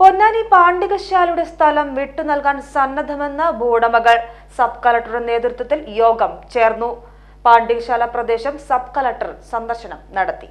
പൊന്നാനി പാണ്ഡികശാലയുടെ സ്ഥലം വിട്ടു നൽകാൻ സന്നദ്ധമെന്ന ഭൂവുടമകൾ സബ് കളക്ടറുടെ നേതൃത്വത്തിൽ യോഗം ചേർന്നു. പാണ്ഡികശാല പ്രദേശം സബ് കളക്ടർ സന്ദർശനം നടത്തി.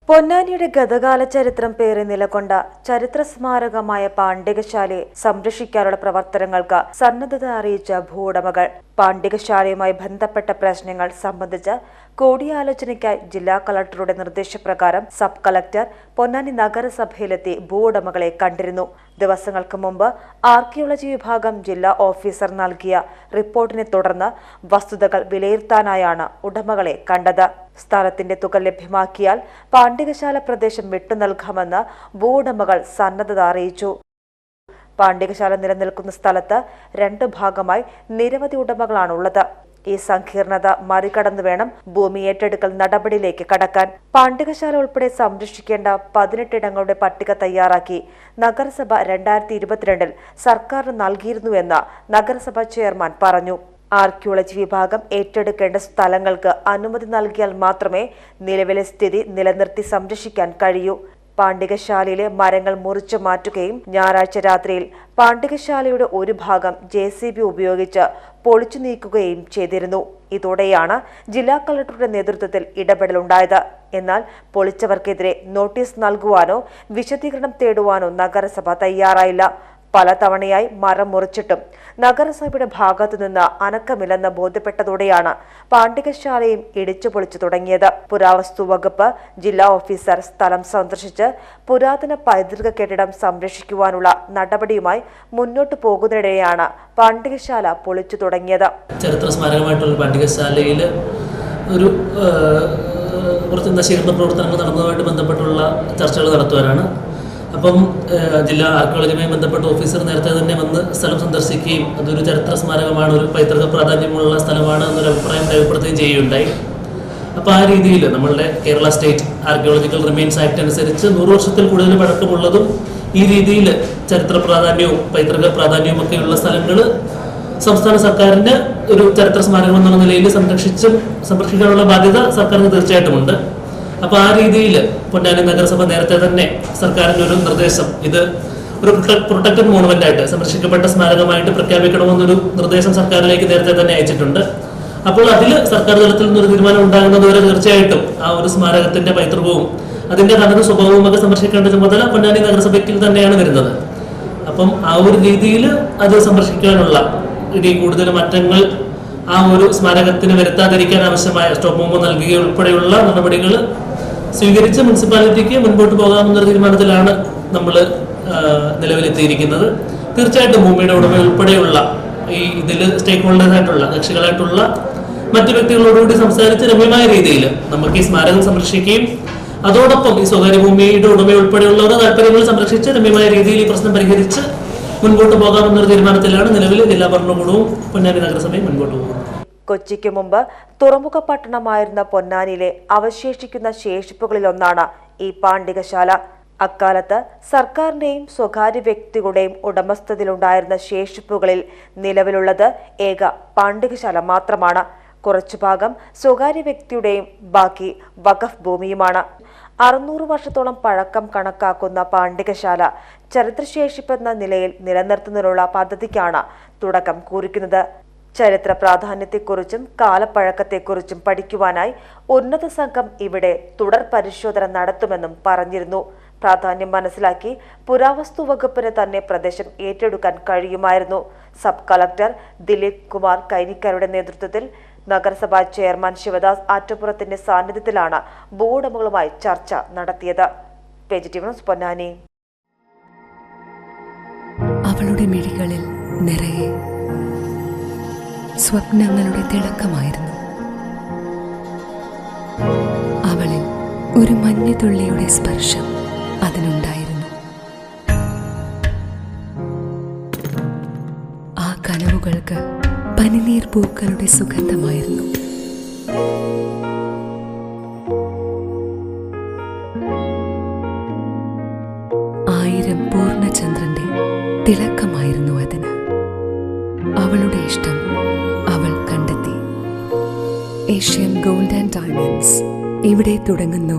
പൊന്നാനിയുടെ ഗതകാല ചരിത്രം പേറി നിലകൊണ്ട ചരിത്ര സ്മാരകമായ പാണ്ഡികശാലയെ സംരക്ഷിക്കാനുള്ള പ്രവർത്തനങ്ങൾക്ക് സന്നദ്ധത അറിയിച്ച ഭൂവുടമകൾ പാണ്ഡികശാലയുമായി ബന്ധപ്പെട്ട പ്രശ്നങ്ങൾ സംബന്ധിച്ച് കൂടിയാലോചനയ്ക്കായി ജില്ലാ കളക്ടറുടെ നിർദ്ദേശപ്രകാരം സബ് കളക്ടർ പൊന്നാനി നഗരസഭയിലെത്തി ഭൂവുടമകളെ കണ്ടിരുന്നു. ദിവസങ്ങൾക്ക് മുമ്പ് ആർക്കിയോളജി വിഭാഗം ജില്ലാ ഓഫീസർ നൽകിയ റിപ്പോർട്ടിനെ തുടർന്ന് വസ്തുതകൾ വിലയിരുത്താനായാണ് ഉടമകളെ കണ്ടത്. സ്ഥലത്തിന്റെ തുക ലഭ്യമാക്കിയാൽ പാണ്ഡികശാല പ്രദേശം വിട്ടു നൽകാമെന്ന് ഭൂവുടമകൾ സന്നദ്ധത അറിയിച്ചു. പാണ്ഡികശാല നിലനിൽക്കുന്ന സ്ഥലത്ത് 2 ഭാഗമായി നിരവധി ഉടമകളാണുള്ളത്. ഈ സങ്കീർണത മറികടന്നു വേണം ഭൂമി ഏറ്റെടുക്കൽ നടപടിയിലേക്ക് കടക്കാൻ. പാണ്ഡികശാല ഉൾപ്പെടെ സംരക്ഷിക്കേണ്ട 18 ഇടങ്ങളുടെ പട്ടിക തയ്യാറാക്കി നഗരസഭ 2022 സർക്കാരിന് നൽകിയിരുന്നുവെന്ന് നഗരസഭ ചെയർമാൻ പറഞ്ഞു. ആർക്കിയോളജി വിഭാഗം ഏറ്റെടുക്കേണ്ട സ്ഥലങ്ങൾക്ക് അനുമതി നൽകിയാൽ മാത്രമേ നിലവിലെ സ്ഥിതി നിലനിർത്തി സംരക്ഷിക്കാൻ കഴിയൂ. പാണ്ഡികശാലയിലെ മരങ്ങൾ മുറിച്ചു മാറ്റുകയും ഞായറാഴ്ച രാത്രിയിൽ പാണ്ഡികശാലയുടെ ഒരു ഭാഗം JCB ഉപയോഗിച്ച് പൊളിച്ചു നീക്കുകയും ചെയ്തിരുന്നു. ഇതോടെയാണ് ജില്ലാ കളക്ടറുടെ നേതൃത്വത്തിൽ ഇടപെടലുണ്ടായത്. എന്നാൽ പൊളിച്ചവർക്കെതിരെ നോട്ടീസ് നൽകുവാനോ വിശദീകരണം തേടുവാനോ നഗരസഭ തയ്യാറായില്ല. പലതവണയായി മരം മുറിച്ചിട്ടും നഗരസഭയുടെ ഭാഗത്തുനിന്ന് അനക്കമില്ലെന്ന് ബോധ്യപ്പെട്ടതോടെയാണ് പാണ്ഡികശാലയും ഇടിച്ചു പൊളിച്ചു തുടങ്ങിയത്. പുരാവസ്തു വകുപ്പ് ജില്ലാ ഓഫീസർ സ്ഥലം സന്ദർശിച്ച് പുരാതന പൈതൃക കെട്ടിടം സംരക്ഷിക്കുവാനുള്ള നടപടിയുമായി മുന്നോട്ടു പോകുന്നതിനിടെയാണ് പാണ്ഡികശാല പൊളിച്ചു തുടങ്ങിയത്. ചരിത്ര സ്മാരകമായിട്ടുള്ള പാണ്ഡികശാലയിൽ ഒരു കുറച്ച് നശീകരണ പ്രവർത്തനങ്ങൾ നടന്നതുമായിട്ട് ബന്ധപ്പെട്ടുള്ള ചർച്ചകൾ നടത്തുവാനാണ്. അപ്പം ജില്ലാ ആർക്കിയോളജിയുമായി ബന്ധപ്പെട്ട ഓഫീസർ നേരത്തെ തന്നെ വന്ന് സ്ഥലം സന്ദർശിക്കുകയും അതൊരു ചരിത്ര സ്മാരകമാണ്, ഒരു പൈതൃക പ്രാധാന്യമുള്ള സ്ഥലമാണ് എന്നൊരു അഭിപ്രായം രേഖപ്പെടുത്തുകയും ചെയ്യുകയുണ്ടായി. അപ്പോൾ ആ രീതിയിൽ നമ്മളുടെ Kerala state archaeological remains act അനുസരിച്ച് 100 വർഷത്തിൽ കൂടുതൽ പഴക്കമുള്ളതും ഈ രീതിയിൽ ചരിത്ര പ്രാധാന്യവും പൈതൃക പ്രാധാന്യവും ഒക്കെയുള്ള സ്ഥലങ്ങൾ സംസ്ഥാന സർക്കാരിൻ്റെ ഒരു ചരിത്ര സ്മാരകം എന്നുള്ള നിലയിൽ സംരക്ഷിക്കാനുള്ള ബാധ്യത സർക്കാരിന് തീർച്ചയായിട്ടുമുണ്ട്. അപ്പോൾ ആ രീതിയിൽ പൊന്നാനി നഗരസഭ നേരത്തെ തന്നെ സർക്കാരിൻ്റെ ഒരു നിർദ്ദേശം, ഇത് ഒരു പ്രൊട്ടക്റ്റഡ് മോണുമെന്റ് ആയിട്ട് സംരക്ഷിക്കപ്പെട്ട സ്മാരകമായിട്ട് പ്രഖ്യാപിക്കണമെന്നൊരു നിർദ്ദേശം സർക്കാരിലേക്ക് നേരത്തെ തന്നെ അയച്ചിട്ടുണ്ട്. അപ്പോൾ അതിൽ സർക്കാർ തലത്തിൽ നിന്നൊരു തീരുമാനം ഉണ്ടാകുന്നതുവരെ തീർച്ചയായിട്ടും ആ ഒരു സ്മാരകത്തിന്റെ പൈതൃകവും അതിന്റെ തനത് സ്വഭാവവും ഒക്കെ സംരക്ഷിക്കേണ്ട ചുമതല പൊന്നാനി നഗരസഭയ്ക്ക് തന്നെയാണ് വരുന്നത്. അപ്പം ആ ഒരു രീതിയിൽ അത് സംരക്ഷിക്കാനുള്ള ഇനി കൂടുതൽ മാറ്റങ്ങൾ ആ ഒരു സ്മാരകത്തിന് വരുത്താതിരിക്കാൻ ആവശ്യമായ സ്റ്റോപ്പ് മെമ്മോ നൽകുക ഉൾപ്പെടെയുള്ള നടപടികൾ സ്വീകരിച്ച് മുനിസിപ്പാലിറ്റിക്ക് മുൻപോട്ട് പോകാമെന്നൊരു തീരുമാനത്തിലാണ് നമ്മൾ നിലവിലെത്തിയിരിക്കുന്നത്. തീർച്ചയായിട്ടും ഭൂമിയുടെ ഉടമ ഉൾപ്പെടെയുള്ള ഈ ഇതിൽ സ്റ്റേക്ക് ഹോൾഡേഴ്സ് ആയിട്ടുള്ള കക്ഷികളായിട്ടുള്ള മറ്റു വ്യക്തികളോടുകൂടി സംസാരിച്ച് രമ്യമായ രീതിയിൽ നമുക്ക് ഈ സ്മാരകം സംരക്ഷിക്കുകയും അതോടൊപ്പം ഈ സ്വകാര്യ ഭൂമിയുടെ ഉടമ ഉൾപ്പെടെയുള്ളവരുടെ താല്പര്യങ്ങൾ സംരക്ഷിച്ച് രമ്യമായ രീതിയിൽ ഈ പ്രശ്നം പരിഹരിച്ച് മുൻപോട്ട് പോകാമെന്നൊരു തീരുമാനത്തിലാണ് നിലവിൽ ജില്ലാ ഭരണകൂടവും പൊന്നാനി നഗരസഭയും മുൻപോട്ട് പോകുന്നത്. കൊച്ചിക്ക് മുമ്പ് തുറമുഖ പട്ടണമായിരുന്ന പൊന്നാനിയിലെ അവശേഷിക്കുന്ന ശേഷിപ്പുകളിലൊന്നാണ് ഈ പാണ്ഡികശാല. അക്കാലത്ത് സർക്കാരിന്റെയും സ്വകാര്യ വ്യക്തികളുടെയും ഉടമസ്ഥതയിലുണ്ടായിരുന്ന ശേഷിപ്പുകളിൽ നിലവിലുള്ളത് ഏക പാണ്ഡികശാല മാത്രമാണ്. കുറച്ചു ഭാഗം സ്വകാര്യ വ്യക്തിയുടെയും ബാക്കി വഖഫ് ഭൂമിയുമാണ്. 600 വർഷത്തോളം പഴക്കം കണക്കാക്കുന്ന പാണ്ഡികശാല ചരിത്രശേഷിപ്പെന്ന നിലയിൽ നിലനിർത്തുന്നതിനുള്ള പദ്ധതിക്കാണ് തുടക്കം കുറിക്കുന്നത്. ചരിത്ര പ്രാധാന്യത്തെക്കുറിച്ചും കാലപ്പഴക്കത്തെക്കുറിച്ചും പഠിക്കുവാനായി ഉന്നത സംഘം ഇവിടെ തുടർ പരിശോധന നടത്തുമെന്നും പറഞ്ഞിരുന്നു. പ്രാധാന്യം മനസ്സിലാക്കി പുരാവസ്തു വകുപ്പിന് തന്നെ പ്രദേശം ഏറ്റെടുക്കാൻ കഴിയുമായിരുന്നു. സബ് കളക്ടർ ദിലീപ് കുമാർ കൈനിക്കരുടെ നേതൃത്വത്തിൽ നഗരസഭാ ചെയർമാൻ ശിവദാസ് ആറ്റപ്പുറത്തിന്റെ സാന്നിധ്യത്തിലാണ് ഭൂവുടമകളുമായി ചർച്ച നടത്തിയത്. PGTV news Ponnani. അവളുടെ മിഴികളിൽ നിറയെ സ്വപ്നങ്ങളുടെ തിളക്കമായിരുന്നു. അവളിൽ ഒരു മഞ്ഞുതുള്ളിയുടെ സ്പർശം അതിനുണ്ടായിരുന്നു. ആ കനവുകൾക്ക് പനിനീർ പൂക്കളുടെ സുഗന്ധമായിരുന്നു. ആയിരം പൂർണ്ണചന്ദ്രന്റെ തിളക്കമായിരുന്നു അതിന്. അവളുടെ ഇഷ്ടം അവൾ കണ്ടെത്തി. Asian gold and diamonds. ഇവിടെ തുടങ്ങുന്നു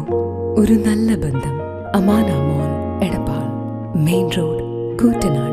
ഒരു നല്ല ബന്ധം. Amana mall, Edappal. Main road, Koottanad.